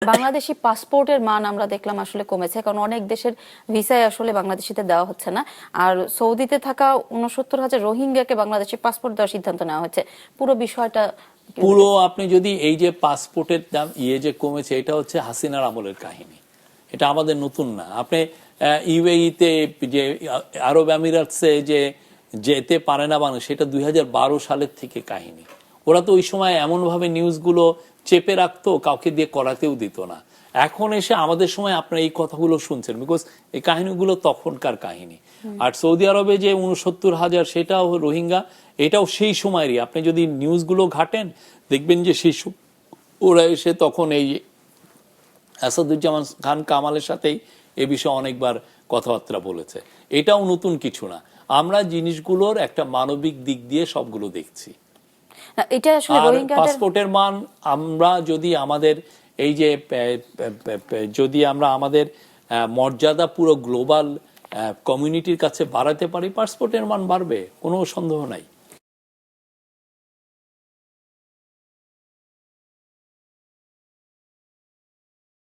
বাংলাদেশি পাসপোর্টের মান আমরা দেখলাম আসলে কমেছে, কারণ অনেক দেশের ভিসায় আসলে বাংলাদেশিতে দেওয়া হচ্ছে না। আর সৌদিতে থাকা ৬৯,০০০ রোহিঙ্গাকে বাংলাদেশি পাসপোর্ট দেওয়ার সিদ্ধান্ত নেওয়া হয়েছে। পুরো বিষয়টা পুরো আপনি যদি এই যে পাসপোর্টের দাম যে কমেছে, এটা হচ্ছে হাসিনার আমলের কাহিনী, এটা আমাদের নতুন না। আপনি ইউএইতে যে আরব আমিরাতসে যে যেতে পারে না মানুষ, সেটা ২০১২ সালের থেকে কাহিনী। ওরা তো ওই সময় এমনভাবে নিউজগুলো চেপে রাখতো, কাউকে দিয়ে করাতেও দিত না। এখন এসে আমাদের সময় আপনারা এই কথাগুলো শুনছেন, বিকজ এই কাহিনীগুলো তখনকার কাহিনী। আর সৌদি আরবে যে ৬৯,০০০, সেটাও রোহিঙ্গা, এটাও সেই সময়েরই। আপনি যদি নিউজগুলো ঘাটেন দেখবেন যে সেই ওরা এসে তখন এই আসাদুজ্জামান খান কামালের সাথেই এ বিষয়ে অনেকবার কথাবার্তা বলেছে। এটাও নতুন কিছু না। আমরা জিনিসগুলোর একটা মানবিক দিক দিয়ে সবগুলো দেখছি। এটা আসলে রোহিঙ্গাদের পাসপোর্টের মান আমরা যদি আমাদের এই যে যদি আমরা আমাদের মর্যাদা পুরো গ্লোবাল কমিউনিটির কাছে বাড়াতে পারি, পাসপোর্টের মান বাড়বে, কোনো সন্দেহ নাই।